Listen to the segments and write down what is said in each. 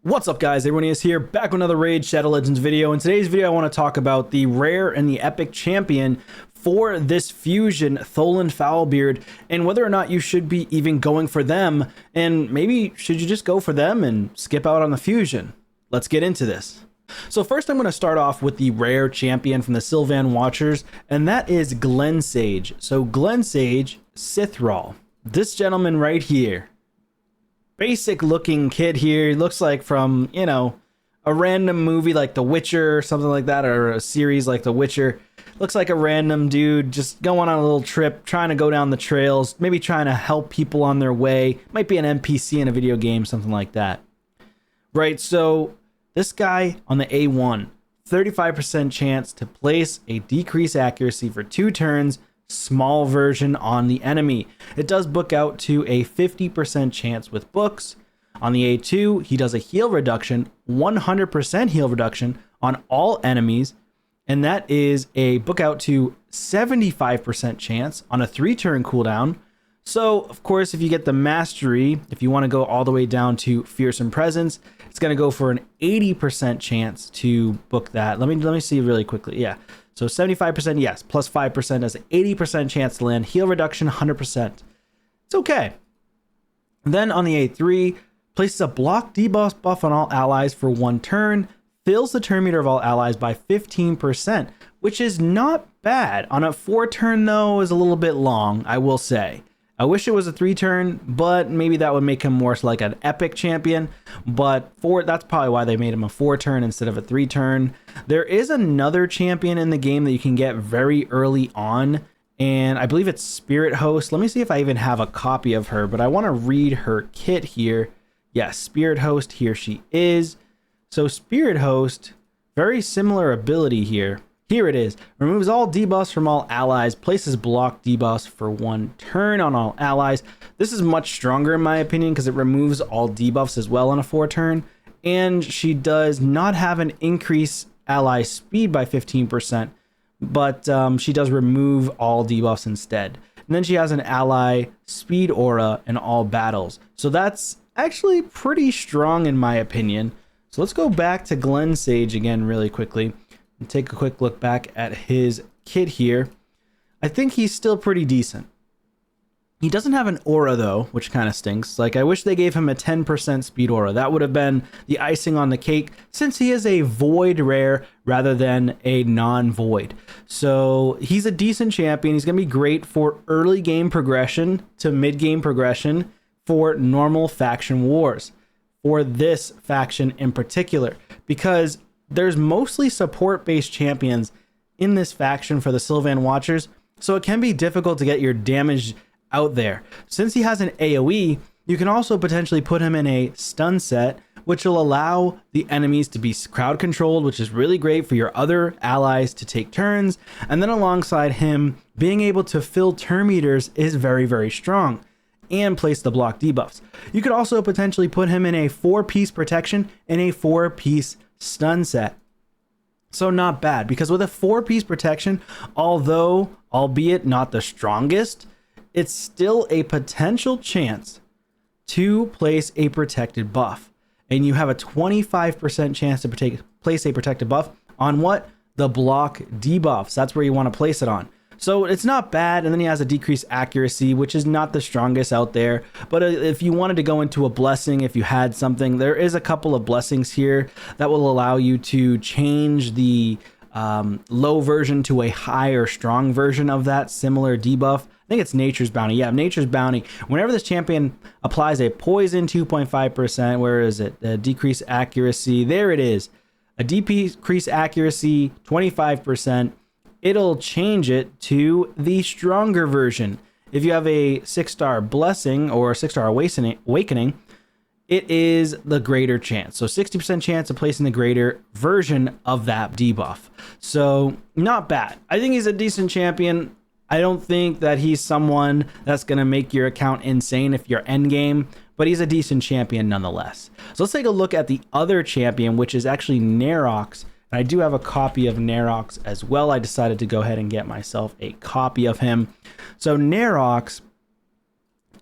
What's up guys, everyone is here, back with another Raid Shadow Legends video. In today's video I want to talk about the rare and the epic champion for this fusion, THOLIN Foulbeard, and whether or not you should be even going for them, and maybe should you just go for them and skip out on the fusion. Let's get into this. So first I'm going to start off with the rare champion from the Sylvan Watchers, and that is Glensage. So Glensage Sithrall, this gentleman right here. Basic looking kid here. He looks like from, you know, a random movie like The Witcher or something like that, or a series like The Witcher. Looks like a random dude just going on a little trip, trying to go down the trails, maybe trying to help people on their way. Might be an NPC in a video game, something like that. Right, so this guy on the A1, 35% chance to place a decreased accuracy for 2 turns, small version on the enemy. It does book out to a 50% chance with books. On the A2, he does a heal reduction, 100% heal reduction on all enemies, and that is a book out to 75% chance on a 3-turn cooldown. So, of course, if you get the mastery, if you want to go all the way down to Fearsome Presence, it's going to go for an 80% chance to book that. Let me see really quickly. Yeah. So 75%, yes, plus 5% has an 80% chance to land. Heal reduction, 100%. It's okay. Then on the A3, places a block debuff buff on all allies for 1 turn, fills the turn meter of all allies by 15%, which is not bad. On a 4-turn, though, is a little bit long, I will say. I wish it was a 3-turn, but maybe that would make him more like an epic champion. But that's probably why they made him a 4-turn instead of a 3-turn. There is another champion in the game that you can get very early on, and I believe it's Spirit Host. Let me see if I even have a copy of her, but I want to read her kit here. Yes, Spirit Host, here she is. So Spirit Host, very similar ability here. Here it is. Removes all debuffs from all allies. Places block debuffs for 1 turn on all allies. This is much stronger in my opinion because it removes all debuffs as well on a 4-turn. And she does not have an increase ally speed by 15%, but she does remove all debuffs instead. And then she has an ally speed aura in all battles. So that's actually pretty strong in my opinion. So let's go back to Glensage again really quickly and take a quick look back at his kit here. I think he's still pretty decent. He doesn't have an aura though, which kind of stinks. Like, I wish they gave him a 10% speed aura. That would have been the icing on the cake, since he is a void rare rather than a non-void. So he's a decent champion. He's going to be great for early game progression to mid game progression for normal faction wars, for this faction in particular, because there's mostly support-based champions in this faction for the Sylvan Watchers, so it can be difficult to get your damage out there. Since he has an AoE, you can also potentially put him in a stun set, which will allow the enemies to be crowd controlled, which is really great for your other allies to take turns, and then alongside him, being able to fill turn meters is very, very strong, and place the block debuffs. You could also potentially put him in a 4-piece protection and a 4-piece stun set. So not bad, because with a 4-piece protection, although albeit not the strongest, it's still a potential chance to place a protected buff. And you have a 25% chance to place a protected buff on what? The block debuffs. That's where you want to place it on. So it's not bad, and then he has a decreased accuracy, which is not the strongest out there. But if you wanted to go into a blessing, if you had something, there is a couple of blessings here that will allow you to change the low version to a high or strong version of that similar debuff. I think it's Nature's Bounty. Yeah, Nature's Bounty. Whenever this champion applies a poison 2.5%, where is it? A decreased accuracy. There it is. A decreased accuracy 25%. It'll change it to the stronger version. If you have a 6-star blessing or a 6-star awakening, it is the greater chance. So 60% chance of placing the greater version of that debuff. So not bad. I think he's a decent champion. I don't think that he's someone that's going to make your account insane if you're endgame, but he's a decent champion nonetheless. So let's take a look at the other champion, which is actually Nerox. And I do have a copy of Nerox as well. I decided to go ahead and get myself a copy of him. So Nerox,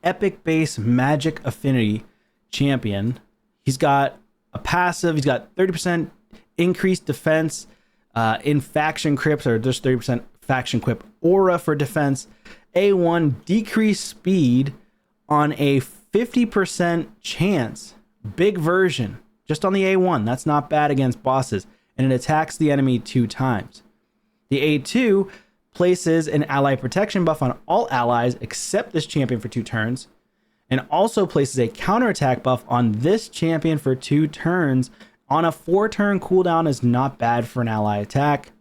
epic base magic affinity champion. He's got a passive. He's got 30% increased defense in faction crypts, or just 30% faction quip aura for defense. A1, decreased speed on a 50% chance. Big version, just on the A1. That's not bad against bosses. And it attacks the enemy 2 times. The A2 places an ally protection buff on all allies except this champion for 2 turns. And also places a counterattack buff on this champion for 2 turns. On a 4-turn cooldown is not bad for an ally attack.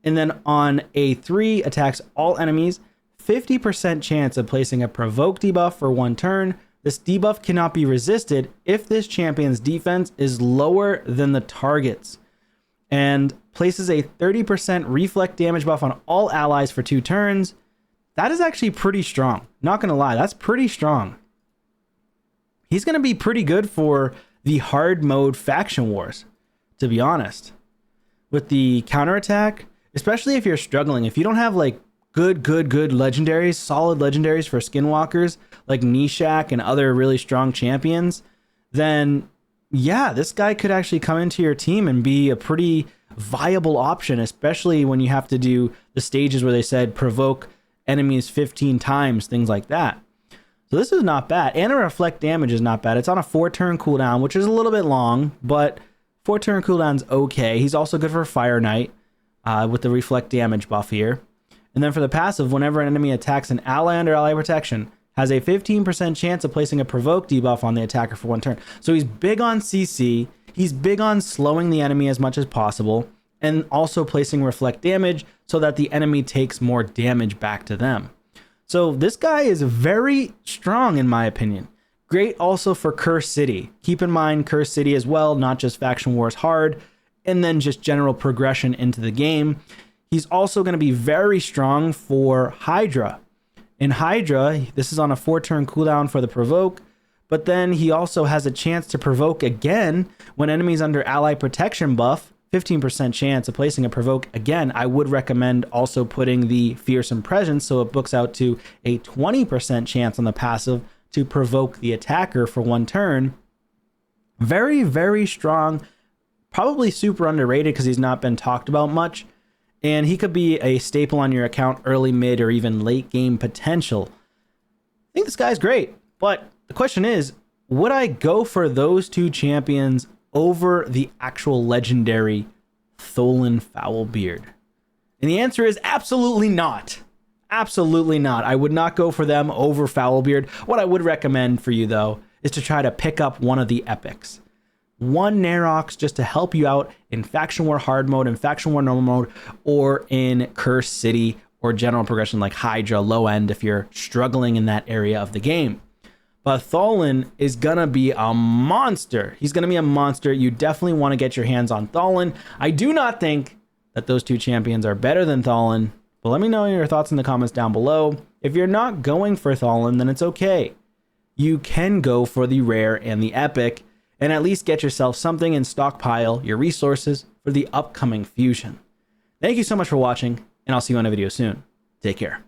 And then on A3, attacks all enemies. 50% chance of placing a provoke debuff for 1 turn. This debuff cannot be resisted if this champion's defense is lower than the target's. And places a 30% reflect damage buff on all allies for 2 turns. That is actually pretty strong. Not gonna lie, that's pretty strong. He's gonna be pretty good for the hard mode faction wars, to be honest. With the counterattack, especially if you're struggling, if you don't have like good legendaries, solid legendaries for skinwalkers like Nishak and other really strong champions, then yeah, this guy could actually come into your team and be a pretty viable option, especially when you have to do the stages where they said provoke enemies 15 times, things like that. So this is not bad. And a reflect damage is not bad. It's on a 4-turn cooldown, which is a little bit long, but 4-turn cooldown's okay. He's also good for Fire Knight with the reflect damage buff here. And then for the passive, whenever an enemy attacks an ally under ally protection, has a 15% chance of placing a provoke debuff on the attacker for 1 turn. So he's big on CC. He's big on slowing the enemy as much as possible, and also placing reflect damage so that the enemy takes more damage back to them. So this guy is very strong in my opinion. Great also for Curse City. Keep in mind Curse City as well, not just Faction Wars hard, and then just general progression into the game. He's also going to be very strong for Hydra. In Hydra, this is on a 4-turn cooldown for the provoke, but then he also has a chance to provoke again when enemies under ally protection buff, 15% chance of placing a provoke again. I would recommend also putting the fearsome presence so it books out to a 20% chance on the passive to provoke the attacker for 1 turn. Very strong, probably super underrated because he's not been talked about much. And he could be a staple on your account early, mid, or even late game potential. I think this guy's great, but the question is, would I go for those 2 champions over the actual legendary THOLIN Foulbeard? And the answer is absolutely not. Absolutely not. I would not go for them over Foulbeard. What I would recommend for you, though, is to try to pick up one of the epics. 1 Narox just to help you out in Faction War hard mode, in Faction War normal mode, or in Curse City or general progression like Hydra low end if you're struggling in that area of the game. But THOLIN is gonna be a monster. He's gonna be a monster. You definitely want to get your hands on THOLIN. I do not think that those 2 champions are better than THOLIN, but let me know your thoughts in the comments down below. If you're not going for THOLIN, then it's okay. You can go for the rare and the epic, and at least get yourself something and stockpile your resources for the upcoming fusion. Thank you so much for watching, and I'll see you on a video soon. Take care.